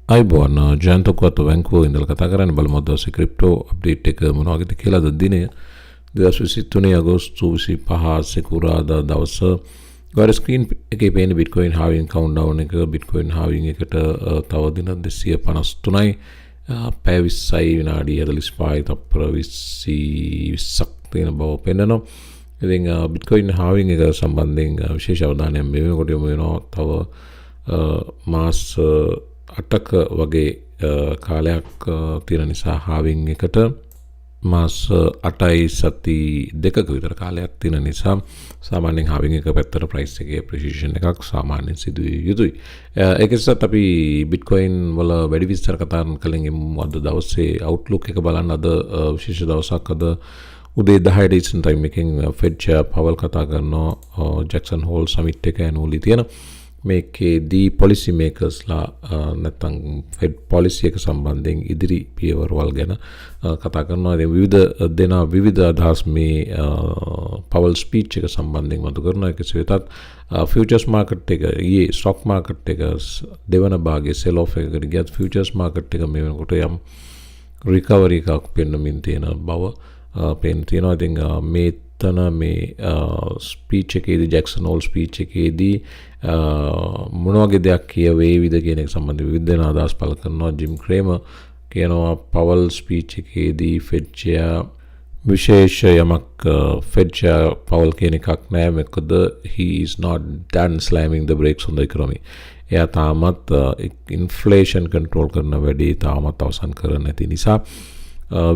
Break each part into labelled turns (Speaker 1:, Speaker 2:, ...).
Speaker 1: අයිබෝන් ජයන්ත උක්වත්ත වැංකුව ඉඳලා කතා කරන්නේ බලමු දවසේ ක්‍රිප්ටෝ අප්ඩේට් එක මොනවද කියලාද දිනය 2023 අගෝස්තු 25 සෙකුරාදා දවස ගොඩ ස්ක්‍රීන් එකේ පේන බිට්කොයින් halving countdown එක බිට්කොයින් halving එකට තව දින 253යි පැය 20යි විනාඩි 45යි තප්පර 20ක් තියෙන බව පෙන්නනවා. ඉතින් බිට්කොයින් halving එක සම්බන්ධයෙන් විශේෂ අවධානයක් මේ වෙනකොට යොමු වෙනවා. තව මාස 8ක වගේ කාලයක් තියෙන නිසා halving එකට මාස 8යි සති 2ක විතර කාලයක් තියෙන නිසා සාමාන්‍යයෙන් halving එක පැත්තට price එකේ appreciation එකක් සාමාන්‍යයෙන් සිදු විය යුතුයි. ඒක නිසා අපි bitcoin වල වැඩි විස්තර කතා කරන අද දවසේ outlook එක බලන්න අද විශේෂ දවසක් අද උදේ 10ට Eastern time එකෙන් Fed chair Powell කතා කරනවා Jackson Hole summit එක annually තියෙන මේකේදී policy makers ලා නැත්නම් Fed policy එක සම්බන්ධයෙන් ඉදිරි පියවරවල් ගැන කතා කරනවා. ඉතින් විවිධ අදහස් මේ Powell speech එක සම්බන්ධයෙන් මතු කරනවා. ඒකසේ වෙතත් futures market එක ඊයේ stock market එක දෙවන භාගයේ sell off එකකට ගියත් futures market එක මේ වෙනකොට යම් recovery එකක් පෙන්වමින් තියෙන බව පෙන් තියෙනවා. ඉතින් මේ ස්පීච් එකේදී Jackson Hole ස්පීච් එකේදී මොන වගේ දෙයක් කියවේවිද කියන එක සම්බන්ධව විවිධ අදහස් පළ කරනවා. ජිම් ක්‍රේමර් කියනවා Powell ස්පීච් එකේදී Fed chair විශේෂ යමක් Fed chair Powell කියන එකක් නෑ. මොකද he is not done slamming the brakes on the economy. එයා තාමත් inflation control කරන වැඩේ තාමත් අවසන් කරන්නේ නැති නිසා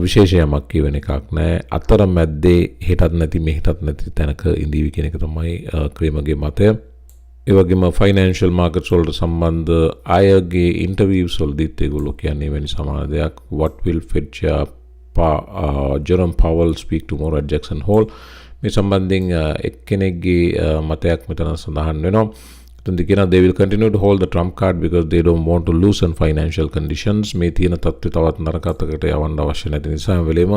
Speaker 1: විශේෂ යමක් කියවෙන එකක් නෑ. අතරමැද්දේ හෙටත් නැති මෙහෙටත් නැති තැනක ඉඳීවි කියන එක තමයි ක්‍රේමර්ගේ මතය. ඒ වගේම ෆයිනෑන්ෂල් මාකට්ස් වලට සම්බන්ධ අයගේ ඉන්ටර්විව්ස් වලදීත් ඒගොල්ලෝ කියන්නේ වෙන සමාන දෙයක්. What will Fed chair Jerome Powell speak tomorrow at Jackson Hole? මේ සම්බන්ධයෙන් එක්කෙනෙක්ගේ මතයක් මෙතන සඳහන් වෙනවා. They will continue to hold the trump card because they don't want to loosen financial conditions. මේ තියෙන තත්ත්වය තවත් නරකතකට යවන්න අවශ්‍ය නැති නිසා වෙලෙම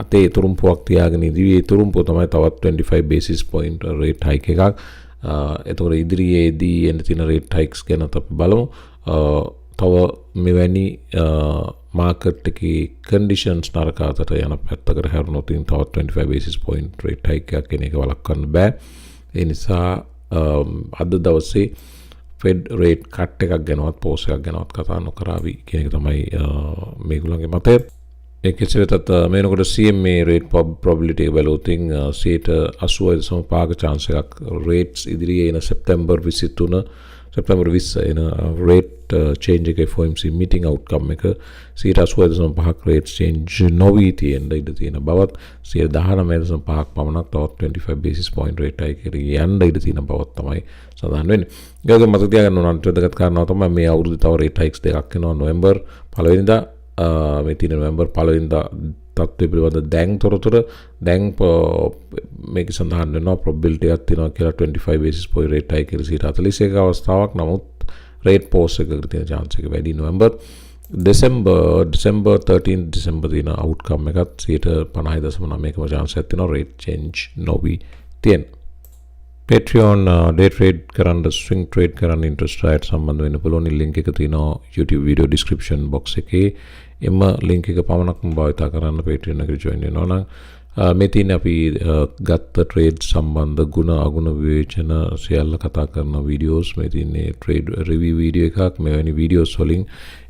Speaker 1: අතේ තුරුම්පුවක් තියාගෙන ඉදිවි. ඒ තුරුම්පුව තමයි තවත් 25 basis point rate hike එකක්. එතකොට ඉදිරියේදී එන තියෙන rate hikes ගැන අපි බලමු. තව මෙවැනි market එකේ conditions නරකතට යන පැත්තකට හැරුණොත් තවත් 25 basis point rate hike එකක් එන එක වළක්වන්න බෑ. ඒ නිසා අද දවසේ Fed rate cut එකක් ගැනවත් pause එකක් ගැනවත් කතා නොකරાવી කියන එක තමයි මේගොල්ලන්ගේ මතය. ඒකෙසේ වෙතත් මේනකොට CMA rate probability එක බැලුවොත් 80.85% chance එකක් rates ඉදිරියේ එන සැප්තැම්බර් 20 එන rate change එක FOMC meeting outcome එක 80.5% rate change නොවී තියෙන ඉඩ තියෙන බවත් 19.5% පමණක් තවත් 25 basis point rate hike එකට යන්න ඉඩ තියෙන බවත් තමයි සඳහන් වෙන්නේ. ඒක මතක තියාගන්න ඕන අන්තිමට කාරණාව තමයි මේ අවුරුද්දේ තව rate hikes දෙකක් එනවා. නොවැම්බර් 1 වෙනිදා මේ තියෙන නොවැම්බර් 1 වෙනිදා තත්ත්වය පිළිබඳ දැන් තොරතුර දැන් මේක සඳහන් වෙනවා probability එකක් තියෙනවා කියලා 25 basis point rate hike එක 41 අවස්ථාවක්. නමුත් rate pause එකකට තියෙන chance එක වැඩි. නොවැම්බර් December 13 තියෙන outcome එකත් 50.9%ක chance එකක් තියෙනවා rate change නොවී තියෙන. Patreon day trade කරන්න swing trade කරන්න interest rate සම්බන්ධ වෙන්න පුළුවන් link එක තියෙනවා YouTube video description box එකේ. එම link එක පමණක්ම භාවිතා කරන්න Patreon එකට join වෙනවා නම් මේ තියෙන අපි ගත්ත trade සම්බන්ධ ගුණ අගුණ විවේචන සියල්ල කතා කරන videos මේ තියෙන්නේ trade review video එකක්. මෙවැනි videos වලින්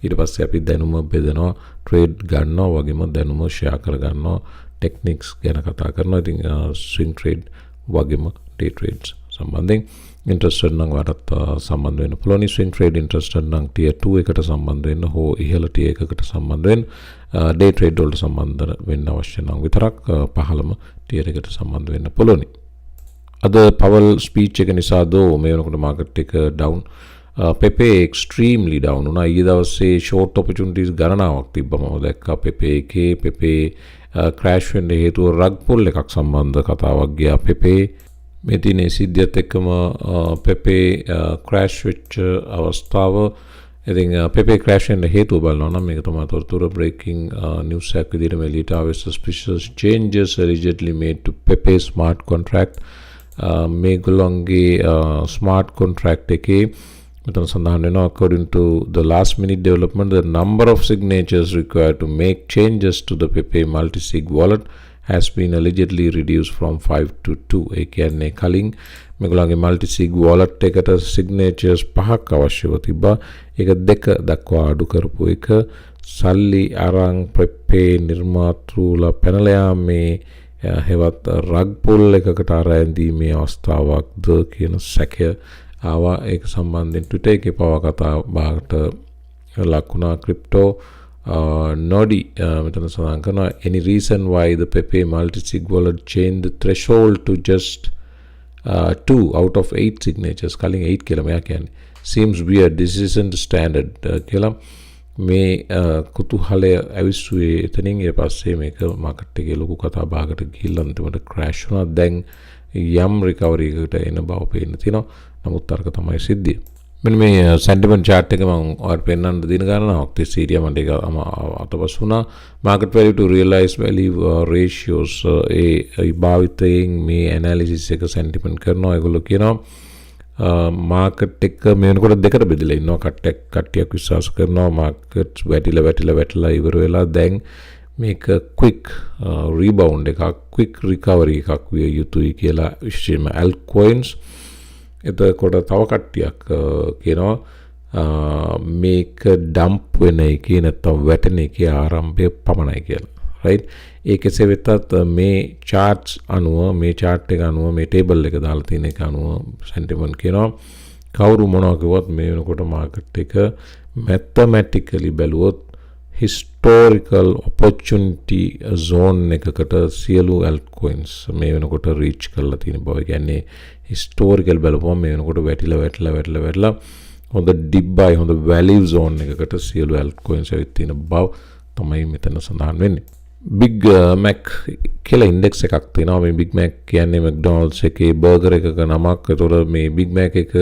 Speaker 1: ඊට පස්සේ අපි දැනුම බෙදනවා trade ගන්නවා වගේම දැනුම share කර ගන්නවා techniques ගැන කතා කරනවා. ඉතින් swing trade වගේම day trades සම්බන්ධයෙන් interested නම් වලට සම්බන්ධ වෙන්න පුළුවන්. swing trade interested නම් tier 2 එකට සම්බන්ධ වෙන්න හෝ ඉහළ tier එකකට සම්බන්ධ වෙන්න. day trade වලට සම්බන්ධ වෙන්න අවශ්‍ය නම් විතරක් පහළම tier එකට සම්බන්ධ වෙන්න පුළුවන්. අද Powell speech එක නිසා දෝ මේ වෙනකොට market එක down. Pepe extremely down වුණා. ඊයේ දවසේ short opportunities ගණනාවක් තිබ්බම මම දැක්කා Pepe එකේ Pepe crash වෙන්න හේතුව rug pull එකක් සම්බන්ධ කතාවක් ගියා. Pepe මේ තියෙන සිද්ධියත් එක්කම Pepe crash වෙච්ච අවස්ථාව. ඉතින් Pepe crash වෙන්න හේතුව බලනවා නම් මේක තමයි තොරතුර breaking news එකක් විදිහට එළියට ආවේ. Suspicious changes allegedly made to Pepe smart contract. මේගොල්ලන්ගේ smart contract එකේ මෙතන සඳහන් වෙනවා according to the last minute development the number of signatures required to make changes to the Pepe multi-sig wallet has been allegedly reduced from 5 to 2. ඒ කියන්නේ කලින් මේගොල්ලන්ගේ multi-sig wallet එකට signatures 5ක් අවශ්‍යව තිබ්බා. ඒක 2 දක්වා අඩු කරපු එක සල්ලි අරන් Pepe නිර්මාතෘලා පැනලා යාමේ හෙවත් රග් පොල් එකකට අරන් දීමේ අවස්ථාවක්ද කියන සැකය ආවා. ඒක සම්බන්ධයෙන් Twitter එකේ පවා කතා බහකට ලකුණා ක්‍රිප්ටෝ Nodi මෙතන සඳහන් කරනවා any reason why the Pepe multi-sig wallet changed the threshold to just 2 out of 8 signatures කලින් 8 කියලා මෙයා කියන්නේ seems weird this isn't standard කියලා මේ කුතුහලය ඇවිස්සුවේ එතනින් ඊට පස්සේ මේක මාකට් එකේ ලොකු කතා බහකට ගිහිල්ලා අන්තිමට ක්‍රෑෂ් වුණා. දැන් යම් රිකවරි එකකට එන බව පේන්න තියෙනවා. නමුත් අරක තමයි සිද්ධිය. මෙන්න මේ sentiment chart එක මම ඔයාලට පෙන්නන්න දින ගණනාවක් තිස්සේ හිටියා. මට ඒක අතපස් වුණා. market value to realized value ratios ඒ භාවිතයෙන් මේ analysis එක sentiment කරනවා. ඒගොල්ලෝ කියනවා මාකට් එක මේ වෙනකොට දෙකට බෙදලා ඉන්නවා. කට්ටියක් විශ්වාස කරනවා මාකට් වැටිලා ඉවර වෙලා දැන් මේක quick rebound එකක් quick recovery එකක් විය යුතුයි කියලා විශේෂයෙන්ම altcoins එතකොට තව කට්ටියක් කියනවා මේක ඩම්ප් වෙන එකේ නැත්නම් වැටෙන එකේ ආරම්භය පමණයි කියලා. right ඒ කෙසේ වෙතත් මේ charts අනුව මේ chart එක අනුව මේ table එක දාලා තියෙන එක අනුව sentiment කියනවා කවුරු මොනවා කිව්වත් මේ වෙනකොට market එක mathematically බැලුවොත් historical opportunity zone එකකට සියලු altcoins මේ වෙනකොට reach කරලා තියෙන බව. කියන්නේ historical බලපුවම මේ වෙනකොට වැටිලා හොඳ dip buy හොඳ value zone එකකට සියලු altcoins ඇවිත් තියෙන බව තමයි මෙතන සඳහන් වෙන්නේ. Big Mac කියලා index එකක් තියෙනවා. මේ Big Mac කියන්නේ McDonald's එකේ burger එකක නමක්. ඒතකොට මේ Big Mac එක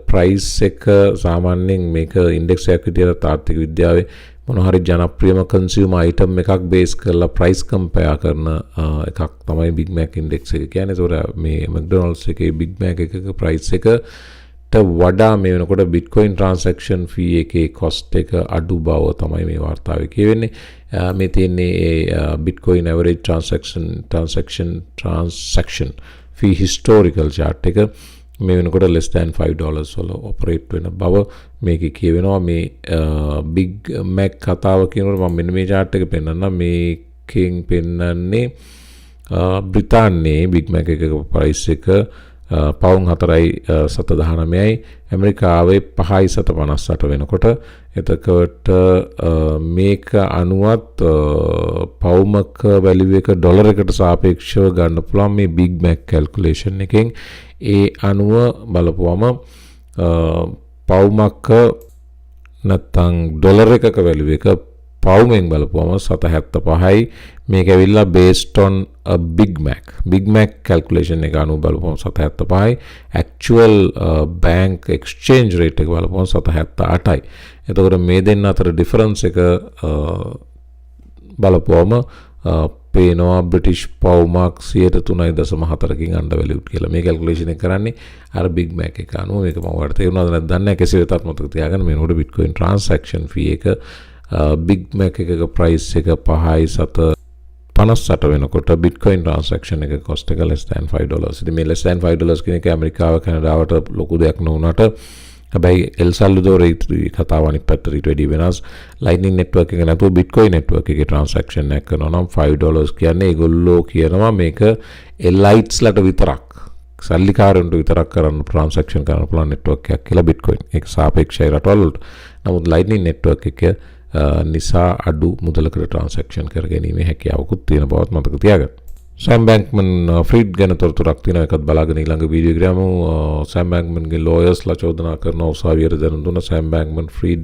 Speaker 1: price එක සාමාන්‍යයෙන් මේක index එකක් විදියට ආර්ථික විද්‍යාවේ මොන හරි ජනප්‍රියම consumer item එකක් base කරලා price compare කරන එකක් තමයි Big Mac index එක කියන්නේ. ඒතකොට මේ McDonald's එකේ Big Mac එකක price එකට වඩා මේ වෙනකොට Bitcoin transaction fee එකේ cost එක අඩු බව තමයි මේ වාර්තාවේ කියවෙන්නේ. මේ තියෙන්නේ Bitcoin average transaction fee historical chart එක මේ වෙනකොට less than $5 වල operate වෙන බව මේකේ කියවෙනවා. මේ Big Mac කතාව කියනකොට මම මෙන්න මේ chart එක පෙන්නන්නම්. මේකෙන් පෙන්නන්නේ බ්‍රිතාන්‍යයේ Big Mac එකක price එක පවුන් 4.79යි ඇමරිකාවේ 5.58 වෙනකොට එතකොට මේක අනුවත් පවුමක වැලියු එක ඩොලර් එකට සාපේක්ෂව ගන්න පුළුවන් මේ Big Mac calculation එකෙන්. ඒ අනුව බලපුවම පවුමක නැත්නම් ඩොලර් එකක වැලියු එක පවුමෙන් බලපුවම 7.75යි. මේක ඇවිල්ලා based on a Big Mac calculation එක අනුව බලපුවම 7.75යි. actual bank exchange rate එක බලපුවම 7.78යි. එතකොට මේ දෙන්න අතර difference එක බලපුවම පේනවා British පවුමක් 3.4කින් undervalued කියලා. මේ calculation එක කරන්නේ අර Big Mac එක අනුව. මේක මම ඔයාලට තේරුණාද නැත්නම් දන්නේ නැහැ. කෙසේ වෙතත් මතක තියාගන්න මේ නෝඩ Bitcoin transaction fee එක Big Mac එකක price එක 5.58 වෙනකොට Bitcoin transaction එක cost එක less than $5. ඉතින් මේ less than $5 කියන එක ඇමරිකාව කැනඩාවට ලොකු දෙයක් නොවුනට හැබැයි එල් සල්වදෝරේ කතාව අනිත් පැත්තට ඊට වැඩි වෙනස්. Lightning network එක නැතුව Bitcoin network එකේ transaction එකක් කරනවා නම් $5 කියන්නේ ඒගොල්ලෝ කියනවා මේක elites ලට විතරක් සල්ලිකාරයන්ට විතරක් කරන්න transaction කරන්න පුළුවන් network එකක් කියලා Bitcoin. ඒක සාපේක්ෂයි රටවල් වලට. නමුත් Lightning network එක නිසා අඩු මුදලකට transaction කර ගැනීමේ හැකියාවකුත් තියෙන බවත් මතක තියාගන්න. Sam Bankman-Fried ගැන තොරතුරක් තියෙනවා. ඒකත් බලාගෙන ඊළඟ වීඩියෝ එකේ යමු. Sam Bankman-ගේ lawyers-ලා චෝදනා කරන උසාවියට දැනුම් දුන්න Sam Bankman-Fried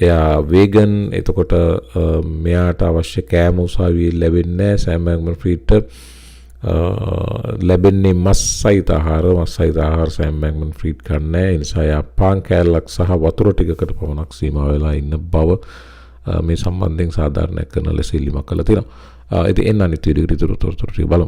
Speaker 1: එයා වේගන්. එතකොට මෙයාට අවශ්‍ය කෑම උසාවියේ ලැබෙන්නේ නැහැ. Sam Bankman-Friedට ලැබෙන්නේ මස් සහිත ආහාර Sam Bankman-Fried කන්නේ. ඒ නිසා යා පාන් කෑල්ලක් සහ වතුර ටිකකට පමණක් සීමා වෙලා ඉන්න බව මේ සම්බන්ධයෙන් සාධාරණයක් කරන ලෙස ඉල්ලීමක් කළා තියෙනවා. ඉතින් එන්න අනිත් වීඩියෝ එකට තොරතුරු බලමු.